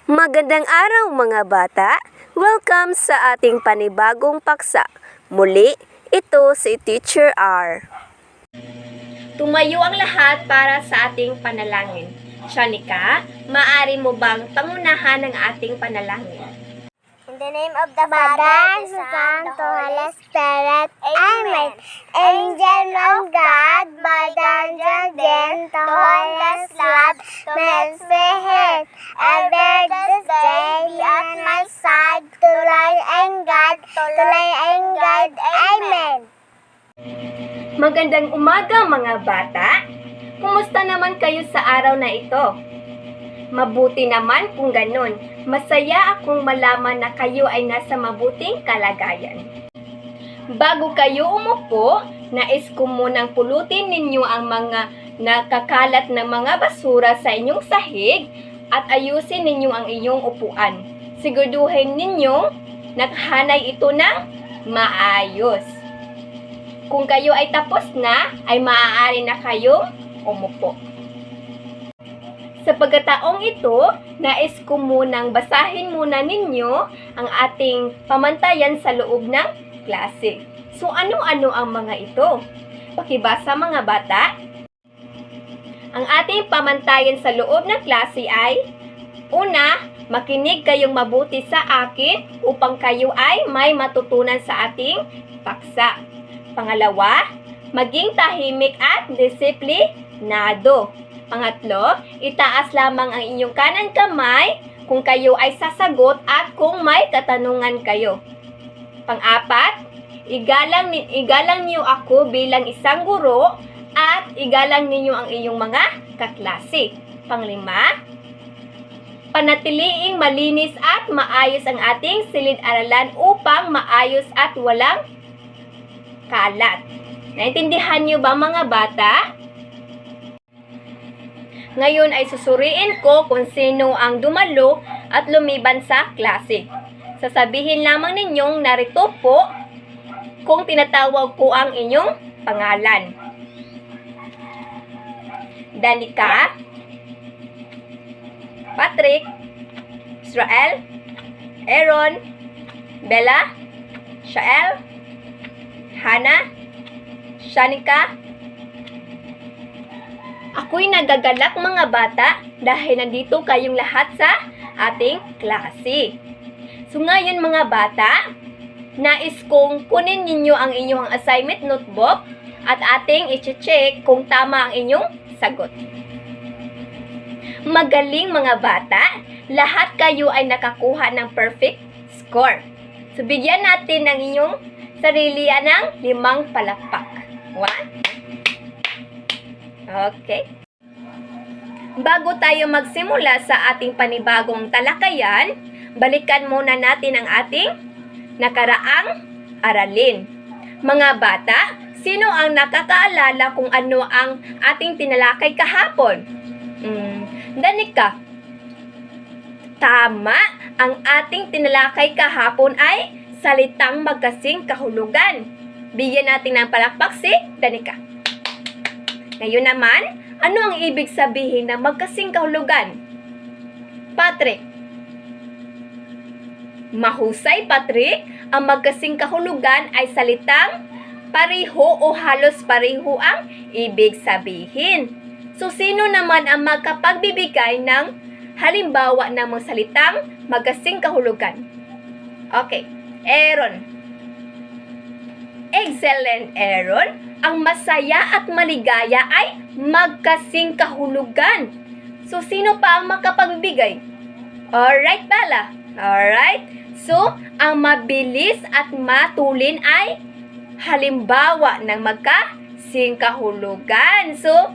Magandang araw mga bata! Welcome sa ating panibagong paksa. Muli, ito si Teacher R. Tumayo ang lahat para sa ating panalangin. Shanika, maaari mo bang pangunahan ang ating panalangin? In the name of the Father, the Son, the Holy Spirit. Amen. Angel of God, by the angel then, the Holy Lord, makes me hear. Ever this day, at my side, to lie and guide, Amen. Magandang umaga mga bata! Kumusta naman kayo sa araw na ito? Mabuti naman kung ganun. Masaya akong malaman na kayo ay nasa mabuting kalagayan. Bago kayo umupo, nais ko munang pulutin ninyo ang mga nakakalat na mga basura sa inyong sahig at ayusin ninyo ang inyong upuan. Siguraduhin ninyong nakahanay ito ng maayos. Kung kayo ay tapos na, ay maaari na kayong umupo. Sa pagkataong ito, nais ko munang basahin muna ninyo ang ating pamantayan sa loob ng klase. So ano-ano ang mga ito? Pakibasa mga bata. Ang ating pamantayan sa loob ng klase ay: una, makinig kayong mabuti sa akin upang kayo ay may matutunan sa ating paksa. Pangalawa, maging tahimik at disiplinado. Pangatlo, itaas lamang ang inyong kanang kamay kung kayo ay sasagot at kung may katanungan kayo. Pang-apat, igalang niyo ako bilang isang guro at igalang ninyo ang iyong mga kaklase. Panglima, panatiliing malinis at maayos ang ating silid-aralan upang maayos at walang kalat. Naintindihan niyo ba mga bata? Ngayon ay susuriin ko kung sino ang dumalo at lumiban sa klase. Sasabihin lamang ninyong narito po kung tinatawag ko ang inyong pangalan. Danica, Patrick, Israel, Aaron, Bella, Shael, Hannah, Shanika. Ako'y nagagalak mga bata dahil nandito kayong lahat sa ating klase. So ngayon mga bata, nais kong kunin ninyo ang inyong assignment notebook at ating i-check kung tama ang inyong sagot. Magaling mga bata, lahat kayo ay nakakuha ng perfect score. So bigyan natin ng inyong sarili ng 5 palakpak. 1. Okay. Bago tayo magsimula sa ating panibagong talakayan, balikan muna natin ang ating nakaraang aralin. Mga bata, sino ang nakakaalala kung ano ang ating tinalakay kahapon? Danica. Tama, ang ating tinalakay kahapon ay salitang magkasing kahulugan. Bigyan natin ng palakpak si Danica. Ngayon naman, ano ang ibig sabihin ng magkasing kahulugan? Patrick. Mahusay, Patrick. Ang magkasing kahulugan ay salitang pareho o halos pareho ang ibig sabihin. So, sino naman ang magkapagbibigay ng halimbawa ng mga salitang magkasing kahulugan? Okay. Aaron. Excellent, Aaron. Ang masaya at maligaya ay magkasing kahulugan. So, sino pa ang makapagbigay? Alright, Bella. Alright. So, ang mabilis at matulin ay halimbawa ng magkasing kahulugan. So,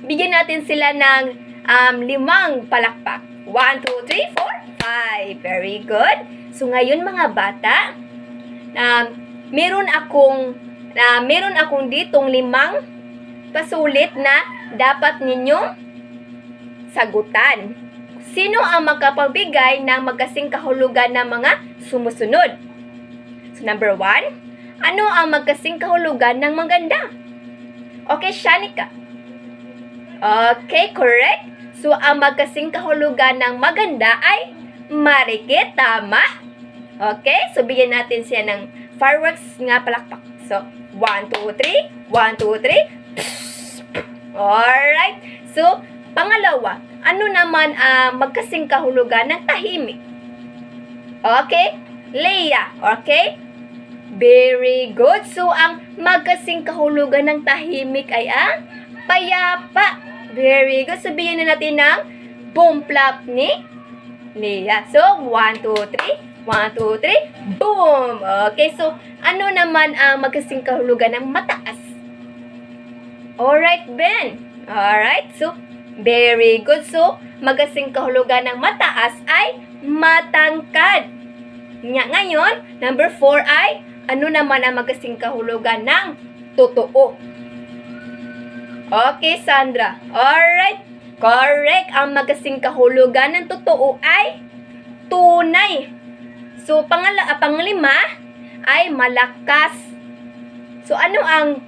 bigyan natin sila ng 5 palakpak. 1, 2, 3, 4, 5. Very good. So, ngayon mga bata, meron akong ditong 5 pasulit na dapat ninyong sagutan. Sino ang makapagbigay ng magkasing kahulugan ng mga sumusunod? So, number 1, ano ang magkasing kahulugan ng maganda? Okay, Shanika. Okay, correct. So, ang magkasing kahulugan ng maganda ay Marikit, tama. Okay, so bigyan natin siya ng fireworks nga palakpak. So, 1, 2, 3. 1, 2, 3. Alright. So, pangalawa, ano naman ang magkasing kahulugan ng tahimik? Okay? Leia, okay? Very good. So, ang magkasing kahulugan ng tahimik ay ang payapa. Very good. Sabihin na natin ng boom plop ni Leia. So, 1, 2, 3. 1, 2, 3. Boom! Okay, so, ano naman ang magkasing kahulugan ng mataas? Alright, Ben. Alright, so, very good. So, magkasing kahulugan ng mataas ay matangkad. Ngayon, number 4 ay ano naman ang magkasing kahulugan ng totoo? Okay, Sandra. Alright. Correct. Ang magkasing kahulugan ng totoo ay tunay. So, panglima ay malakas. So, ano ang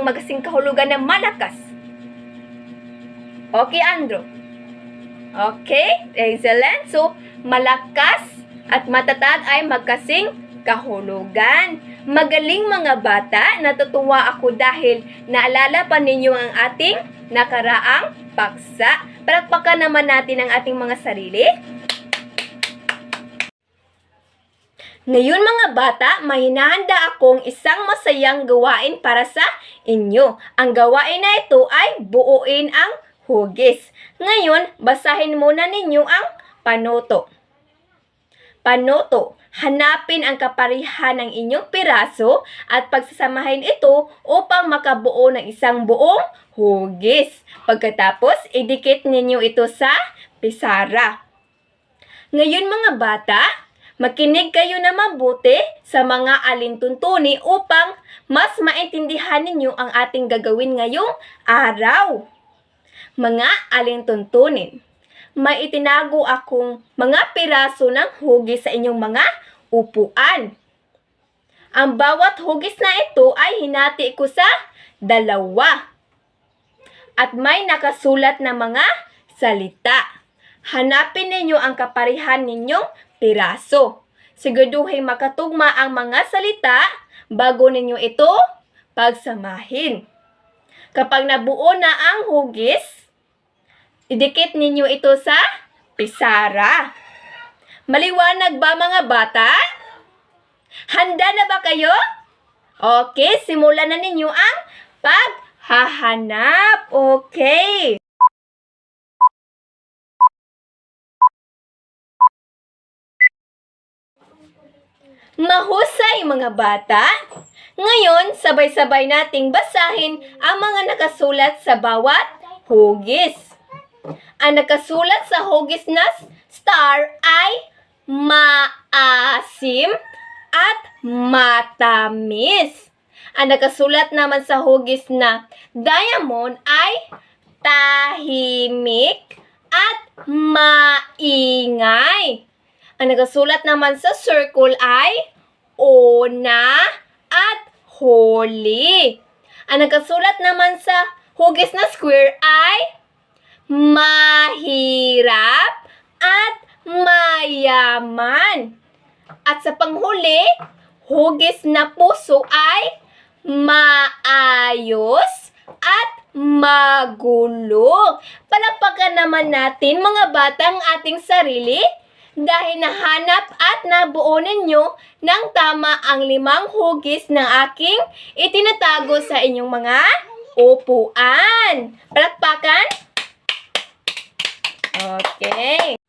magkasing kahulugan ng malakas? Okay, Andrew. Okay, excellent. So, malakas at matatag ay magkasing kahulugan. Magaling mga bata, natutuwa ako dahil naalala pa ninyo ang ating nakaraang paksa. Palakpakan naman natin ang ating mga sarili. Ngayon mga bata, may hinahanda akong isang masayang gawain para sa inyo. Ang gawain na ito ay buuin ang hugis. Ngayon, basahin muna ninyo ang panuto. Panuto. Hanapin ang kaparihan ng inyong piraso at pagsasamahin ito upang makabuo ng isang buong hugis. Pagkatapos, idikit ninyo ito sa pisara. Ngayon mga bata, makinig kayo na mabuti sa mga alintuntuni upang mas maintindihan ninyo ang ating gagawin ngayong araw. Mga alintuntunin. May itinago akong mga piraso ng hugis sa inyong mga upuan. Ang bawat hugis na ito ay hinati ko sa 2. At may nakasulat na mga salita. Hanapin ninyo ang kaparihan ninyong piraso. Siguraduhin makatugma ang mga salita bago ninyo ito pagsamahin. Kapag nabuo na ang hugis, idikit ninyo ito sa pisara. Maliwanag ba mga bata? Handa na ba kayo? Okay, simulan na ninyo ang paghahanap. Okay. Mahusay mga bata. Ngayon, sabay-sabay nating basahin ang mga nakasulat sa bawat hugis. Ang nakasulat sa hugis na star ay maasim at matamis. Ang nakasulat naman sa hugis na diamond ay tahimik at maingay. Ang nakasulat naman sa circle ay una at huli. Ang nakasulat naman sa hugis na square ay mahirap at mayaman. At sa panghuli, hugis na puso ay maayos at magulo. Palakpakan naman natin mga batang ating sarili dahil nahanap at nabuo ninyo ng tama ang 5 hugis ng aking itinatago sa inyong mga upuan. Palakpakan. Okay.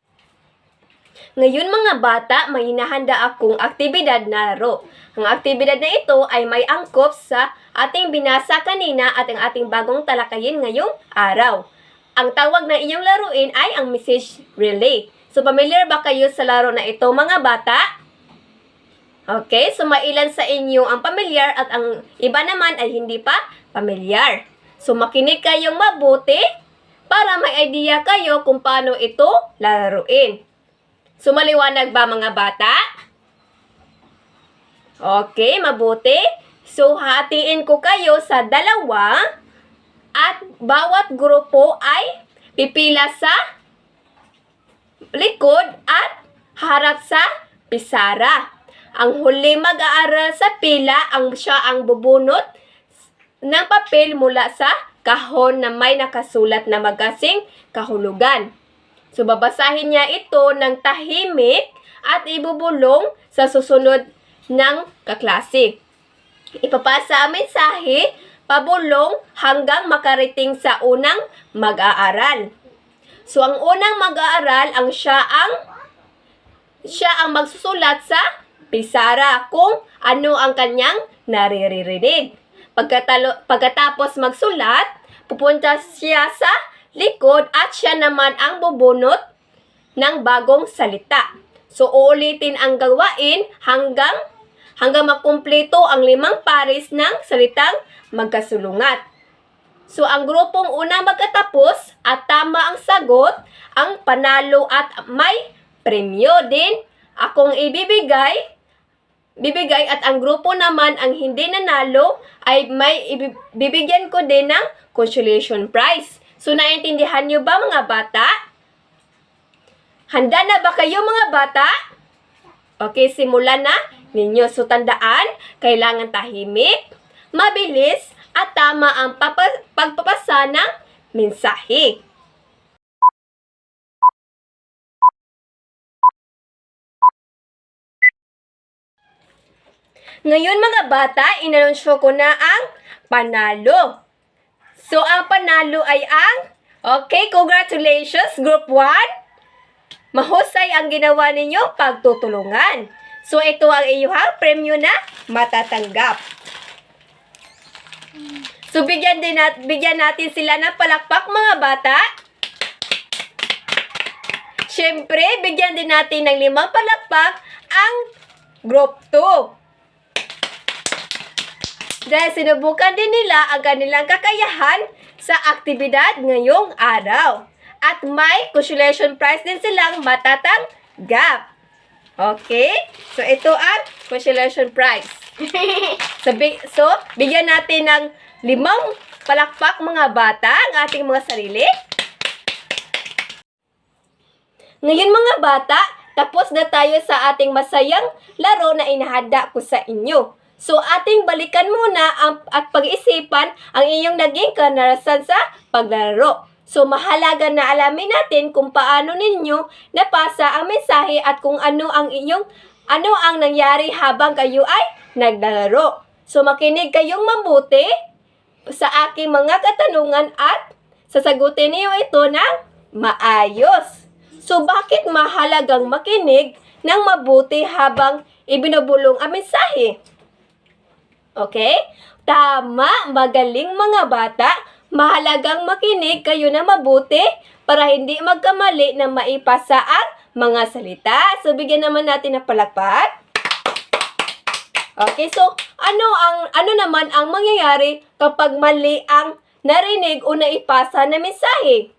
Ngayon mga bata, may hinahanda akong aktibidad na laro. Ang aktibidad na ito ay may angkop sa ating binasa kanina at ang ating bagong talakayin ngayong araw. Ang tawag na inyong laruin ay ang message relay. So, familiar ba kayo sa laro na ito mga bata? Okay, so mailan sa inyo ang pamilyar at ang iba naman ay hindi pa pamilyar. So, makinig kayong mabuti para may idea kayo kung paano ito laruin. So, maliwanag ba mga bata? Okay, mabuti. So, hatiin ko kayo sa 2 at bawat grupo ay pipila sa likod at harap sa pisara. Ang huli mag-aaral sa pila, siya ang bubunot ng papel mula sa kahon na may nakasulat na magasing kahulugan. So, babasahin niya ito ng tahimik at ibubulong sa susunod ng kaklase. Ipapasa ang mensahe, pabulong hanggang makarating sa unang mag-aaral. So, ang unang mag-aaral, siya ang magsusulat sa pisara kung ano ang kanyang naririnig. Pagkatapos magsulat, pupunta siya sa likod at siya naman ang bubunot ng bagong salita. So, uulitin ang gawain hanggang makumpleto ang 5 pares ng salitang magkasulungat. So, ang grupong unang magkatapos at tama ang sagot, ang panalo at may premyo din akong bibigay at ang grupo naman ang hindi nanalo ay may bibigyan ko din ng consolation prize. So, naintindihan nyo ba mga bata? Handa na ba kayo mga bata? Okay, simulan na ninyo. So, tandaan, kailangan tahimik, mabilis, at tama ang pagpapasa ng mensahe. Ngayon mga bata, inanunsyo ko na ang panalo. So, ang panalo ay okay, congratulations, Group 1. Mahusay ang ginawa ninyong pagtutulungan. So, ito ang iyong premyo na matatanggap. So, bigyan natin sila ng palakpak mga bata. Siyempre, bigyan din natin ng 5 palakpak ang Group 2. Dahil sinubukan din nila ang kanilang kakayahan sa aktibidad ngayong araw. At may consolation prize din silang matatanggap. Okay? So, ito ang consolation prize. So, bigyan natin ng 5 palakpak mga bata ang ating mga sarili. Ngayon mga bata, tapos na tayo sa ating masayang laro na inahanda ko sa inyo. So, ating balikan muna at pag-isipan ang inyong naging karanasan sa paglalaro. So, mahalaga na alamin natin kung paano ninyo napasa ang mensahe at kung ano ang nangyari habang kayo ay naglalaro. So, makinig kayong mabuti sa aking mga katanungan at sasagutin niyo ito ng maayos. So, bakit mahalagang makinig ng mabuti habang ibinubulong ang mensahe? Okay? Tama, magaling mga bata. Mahalagang makinig kayo na mabuti para hindi magkamali na maipasa ang mga salita. So, bigyan naman natin ng palakpak. Okay, so ano naman ang mangyayari kapag mali ang narinig o naipasa na mensahe?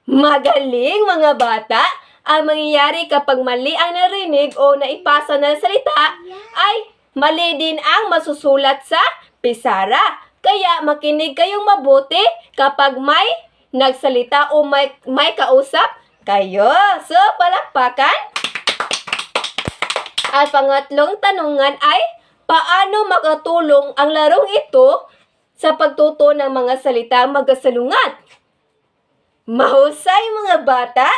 Magaling mga bata. Ang mangyayari kapag mali ang narinig o naipasa na salita ay mali din ang masusulat sa pisara. Kaya makinig kayong mabuti kapag may nagsalita o may kausap kayo. So, palakpakan. At pangatlong tanungan ay, paano makatulong ang larong ito sa pagtuto ng mga salitang magkasalungat? Mahusay mga bata.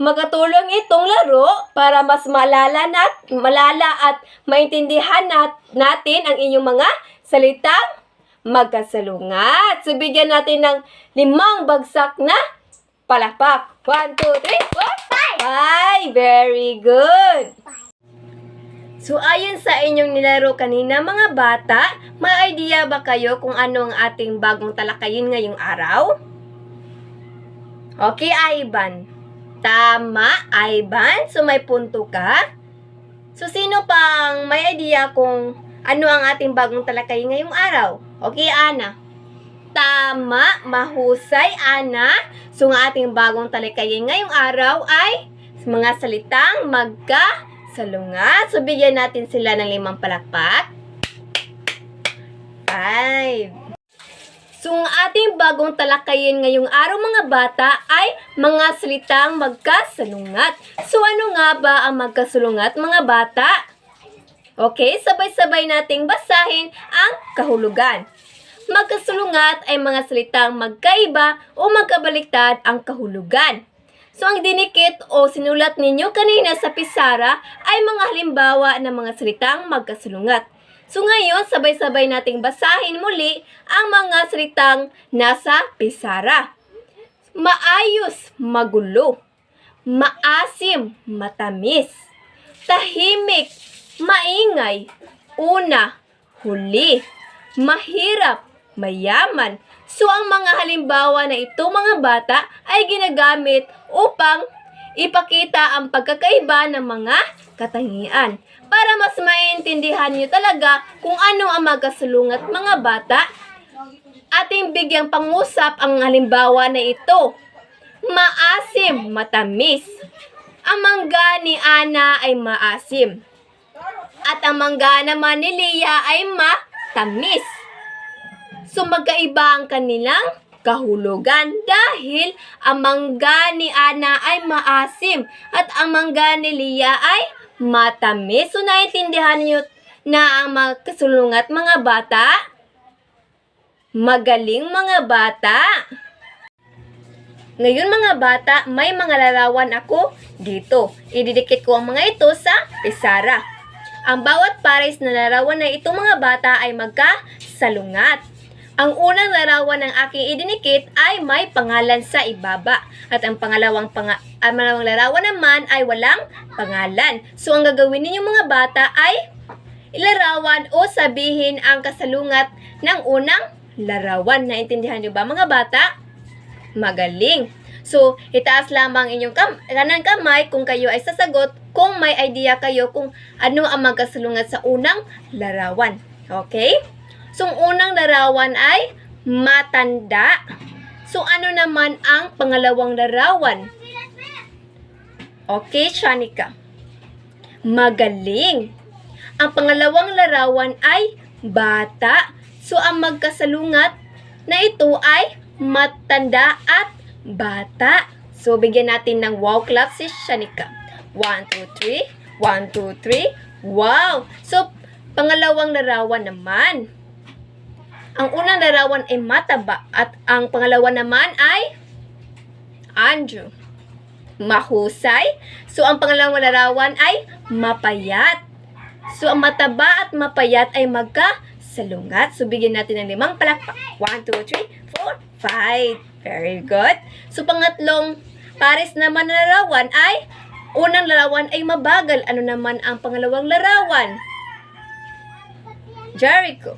Makatulong itong laro para mas malala at maintindihan natin ang inyong mga salitang magkasalungat. So, bigyan natin ng 5 bagsak na palakpak. 1, 2, 3, 4, 5! Very good! So, ayon sa inyong nilaro kanina mga bata, may idea ba kayo kung ano ang ating bagong talakayin ngayong araw? Okay, Ivan. Tama, Ivan. So, may punto ka. So, sino pang may idea kung ano ang ating bagong talakayin ngayong araw? Okay, Ana. Tama, mahusay, Ana. So, ang ating bagong talakayin ngayong araw ay mga salitang magkasalungat. So, bigyan natin sila ng 5 palakpak. 5. So, ang ating bagong talakayin ngayong araw mga bata ay mga salitang magkasalungat. So, ano nga ba ang magkasalungat mga bata? Okay, sabay-sabay nating basahin ang kahulugan. Magkasalungat ay mga salitang magkaiba o magkabaliktad ang kahulugan. So, ang dinikit o sinulat ninyo kanina sa pisara ay mga halimbawa ng mga salitang magkasalungat. So ngayon, sabay-sabay nating basahin muli ang mga salitang nasa pisara. Maayos, magulo. Maasim, matamis. Tahimik, maingay. Una, huli. Mahirap, mayaman. So ang mga halimbawa na ito mga bata ay ginagamit upang ipakita ang pagkakaiba ng mga katangian. Para mas maintindihan niyo talaga kung ano ang magkasalungat mga bata, ating bigyang pangusap ang halimbawa na ito. Maasim, matamis. Ang mangga ni Ana ay maasim. At ang mangga naman ni Lia ay matamis. So magkaiba ang kanilang kahulugan dahil ang mangga ni Ana ay maasim at ang mangga ni Lia ay matamis. So, naiintindihan niyo na ang magkasalungat mga bata? Magaling mga bata! Ngayon mga bata, may mga larawan ako dito. Ididikit ko ang mga ito sa pisara. Ang bawat pares na larawan na ito mga bata ay magkasalungat. Ang unang larawan ng aking idinikit ay may pangalan sa ibaba. At ang pangalawang larawan naman ay walang pangalan. So, ang gagawin ninyo mga bata ay ilarawan o sabihin ang kasalungat ng unang larawan. Naintindihan niyo ba mga bata? Magaling! So, itaas lamang inyong kanang kamay kung kayo ay sasagot, kung may idea kayo kung ano ang magkasalungat sa unang larawan. Okay? So, ang unang larawan ay matanda. So, ano naman ang pangalawang larawan? Okay, Shanika. Magaling. Ang pangalawang larawan ay bata. So, ang magkasalungat na ito ay matanda at bata. So, bigyan natin ng wow clap si Shanika. 1, 2, 3. 1, 2, 3. Wow! So, pangalawang larawan naman. Ang unang larawan ay mataba at ang pangalawa naman ay Andrew. Mahusay. So, ang pangalawang larawan ay mapayat. So, ang mataba at mapayat ay magkasalungat. So, bigyan natin ng 5 palakpak. 1, 2, 3, 4, 5. Very good. So, pangatlong pares naman na larawan ay unang larawan ay mabagal. Ano naman ang pangalawang larawan? Jericho.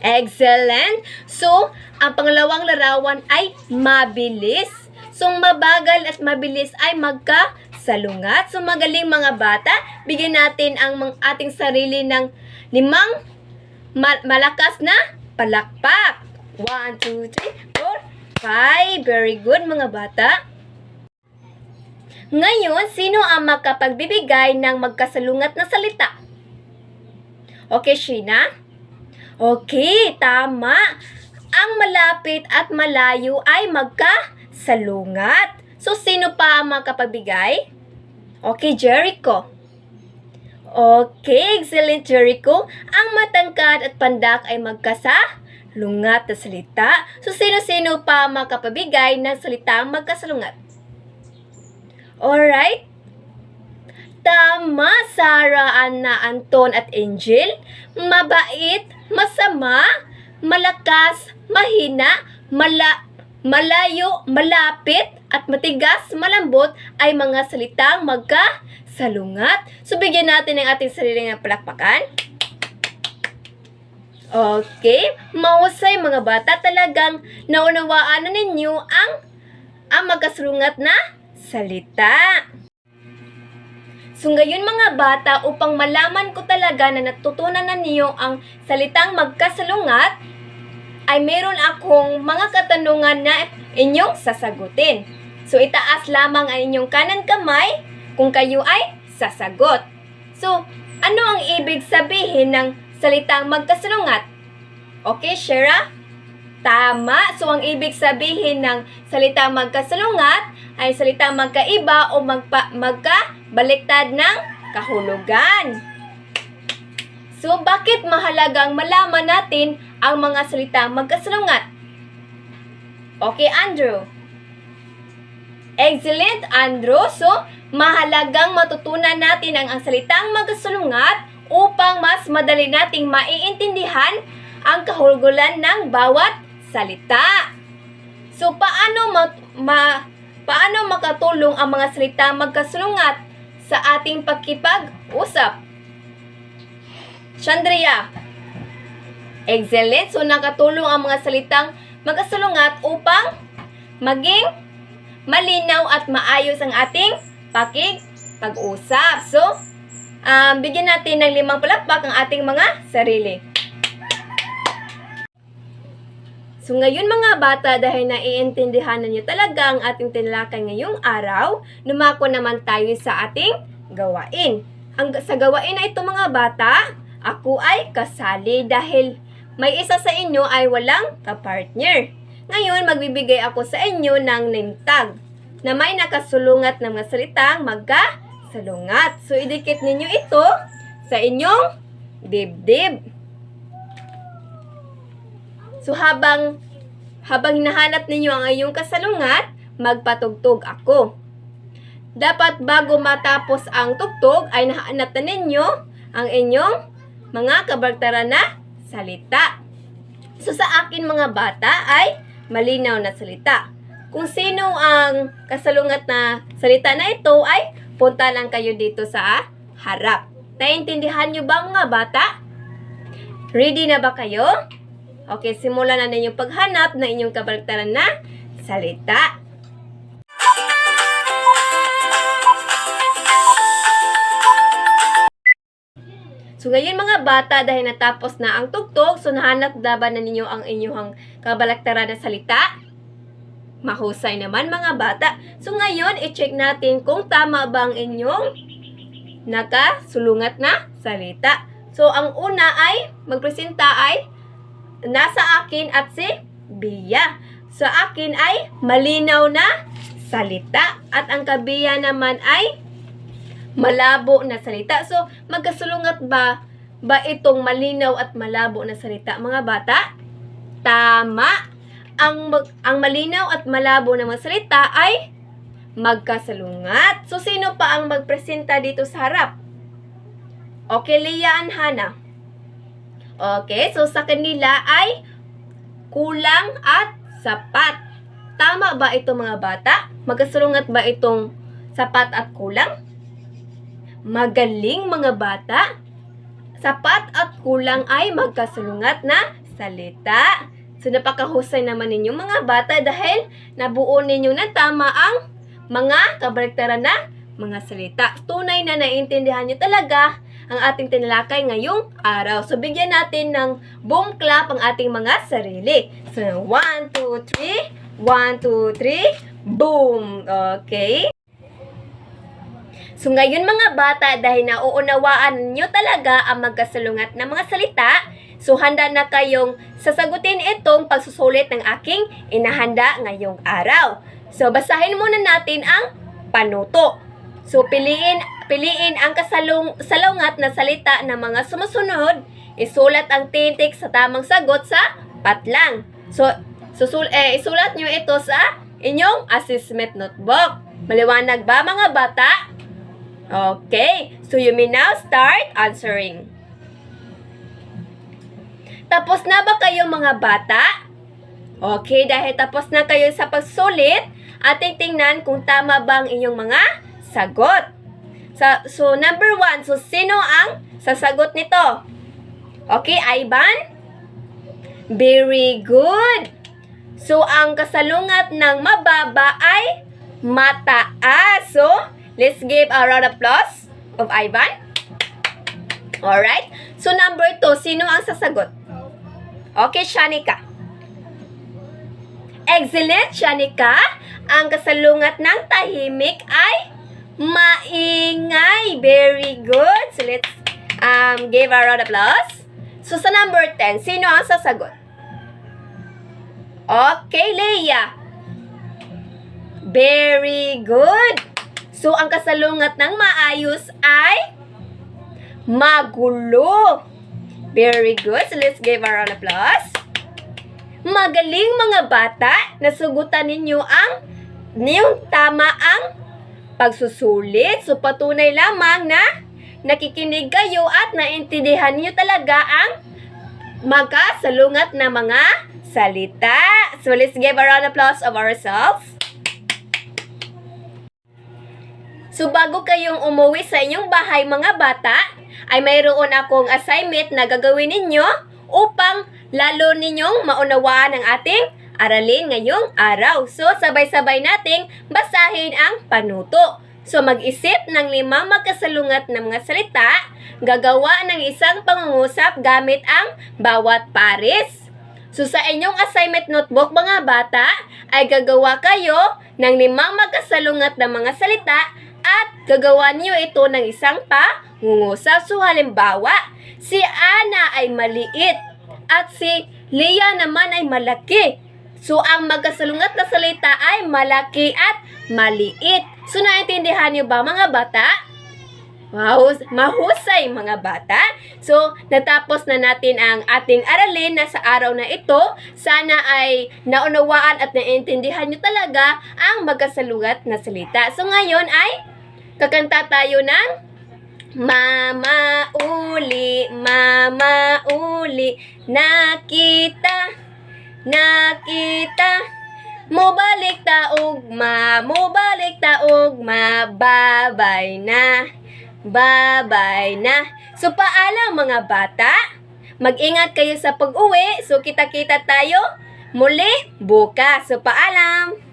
Excellent! So, ang pangalawang larawan ay mabilis. So, mabagal at mabilis ay magkasalungat. So, magaling mga bata. Bigyan natin ang ating sarili ng 5 malakas na palakpak. 1, 2, 3, 4, 5. Very good mga bata. Ngayon, sino ang makapagbibigay ng magkasalungat na salita? Okay, Sheena? Okay, tama. Ang malapit at malayo ay magkasalungat. So, sino pa ang makapagbigay? Okay, Jericho. Okay, excellent, Jericho. Ang matangkad at pandak ay magkasalungat na salita. So, sino-sino pa ang makapabigay ng salitang magkasalungat? Alright. Tama, Sarah, Anna, Anton at Angel. Mabait, masama, malakas, mahina, malayo, malapit, at matigas, malambot ay mga salitang magkasalungat. So, bigyan natin ng ating sarili ng palakpakan. Okay, mahusay mga bata, talagang naunawaan na ninyo ang magkasalungat na salita. So ngayon mga bata, upang malaman ko talaga na natutunan na niyo ang salitang magkasalungat, ay meron akong mga katanungan na inyong sasagutin. So itaas lamang ang inyong kanan kamay kung kayo ay sasagot. So, ano ang ibig sabihin ng salitang magkasalungat? Okay, Shera? Tama. So, ang ibig sabihin ng salitang magkasalungat ay salitang magkaiba o magkabaliktad ng kahulugan. So, bakit mahalagang malaman natin ang mga salitang magkasalungat? Okay, Andrew. Excellent, Andrew. So, mahalagang matutunan natin ang salitang magkasalungat upang mas madali nating maiintindihan ang kahulugan ng bawat salita. So, paano makatulong ang mga salitang magkasalungat sa ating pakikipag-usap? Chandria. Excellent. So, nakatulong ang mga salitang magkasalungat upang maging malinaw at maayos ang ating pakikipag-usap. So, bigyan natin ng 5 palakpak ang ating mga sarili. So, ngayon mga bata, dahil naiintindihan na niyo talaga ang ating tinalakay ngayong araw, lumako naman tayo sa ating gawain. Sa gawain na ito mga bata, ako ay kasali dahil may isa sa inyo ay walang kapartner. Ngayon, magbibigay ako sa inyo ng name tag na may nakasulungat na mga salitang magkasalungat. So, idikit ninyo ito sa inyong dibdib. So, habang hinahanap ninyo ang iyong kasalungat, magpatugtog ako. Dapat bago matapos ang tugtog ay nahanap na ninyo ang inyong mga kabarktaran na salita. So, sa akin mga bata ay malinaw na salita. Kung sino ang kasalungat na salita na ito ay punta lang kayo dito sa harap. Naintindihan nyo ba mga bata? Ready na ba kayo? Okay, simulan na ninyong paghanap ng inyong kabarktaran na salita. So, ngayon mga bata, dahil natapos na ang tugtog, so nahanap na ninyo ang inyong kabalaktaran na salita? Mahusay naman mga bata. So, ngayon, i-check natin kung tama ba ang inyong nakasulungat na salita. So, ang una ay, magpresenta ay, nasa akin at si Bia. Sa akin ay malinaw na salita. At ang kabiya naman ay malabo na salita. So, magkasulungat ba itong malinaw at malabo na salita, mga bata? Tama. Ang malinaw at malabo na mga salita ay magkasalungat. So, sino pa ang magpresenta dito sa harap? Okay, Leah and Hannah. Okay, so sa kanila ay kulang at sapat. Tama ba ito mga bata? Magkasalungat ba itong sapat at kulang? Magaling mga bata. Sapat at kulang ay magkasalungat na salita. So napakahusay naman ninyo mga bata dahil nabuo ninyo na tama ang mga kabaliktaran na mga salita. Tunay na naiintindihan nyo talaga ang ating tinalakay ngayong araw. So, bigyan natin ng boom clap ang ating mga sarili. So, 1, 2, 3. 1, 2, 3. Boom! Okay? So, ngayon mga bata, dahil nauunawaan nyo talaga ang magkasalungat na mga salita, so handa na kayong sasagutin itong pagsusulit ng aking inahanda ngayong araw. So, basahin muna natin ang panuto. So, piliin ang salungat na salita ng mga sumusunod. Isulat ang titik sa tamang sagot sa patlang. So, isulat nyo ito sa inyong assessment notebook. Maliwanag ba mga bata? Okay. So, you may now start answering. Tapos na ba kayo mga bata? Okay, dahil tapos na kayo sa pagsulit, ating tingnan kung tama ba ang inyong mga sagot. So, number 1. So, sino ang sasagot nito? Okay, Ivan? Very good. So, ang kasalungat ng mababa ay mataas. So, let's give a round of applause of Ivan. Alright. So, number 2. Sino ang sasagot? Okay, Shanika. Excellent, Shanika. Ang kasalungat ng tahimik ay maingay. Very good. So, let's give a round of applause. So, sa number 10, sino ang sasagot? Okay, Leia. Very good. So, ang kasalungat ng maayos ay magulo. Very good. So, let's give a round of applause. Magaling mga bata. Nasugutan ninyo yung tama ang pagsusulit. So, patunay lamang na nakikinig kayo at naintindihan niyo talaga ang magkasalungat na mga salita. So, let's give a round of applause of ourselves. So, bago kayong umuwi sa inyong bahay mga bata, ay mayroon akong assignment na gagawin ninyo upang lalo ninyong maunawaan ang ating aralin ngayong araw. So, sabay-sabay nating basahin ang panuto. So, mag-isip ng 5 magkasalungat na mga salita, gagawa ng isang pangungusap gamit ang bawat pares. So, sa inyong assignment notebook mga bata, ay gagawa kayo ng 5 magkasalungat na mga salita at gagawa niyo ito ng isang pangungusap. So, halimbawa, si Ana ay maliit at si Leia naman ay malaki. So, ang magkasalungat na salita ay malaki at maliit. So, naintindihan niyo ba mga bata? Wow, mahusay mga bata. So, natapos na natin ang ating aralin na sa araw na ito. Sana ay naunawaan at naintindihan niyo talaga ang magkasalungat na salita. So, ngayon ay kakanta tayo ng Mama uli, nakita, mo balik ta ugma, babay na. So, paalam mga bata, mag-ingat kayo sa pag-uwi. So, kita-kita tayo muli bukas. So, paalam!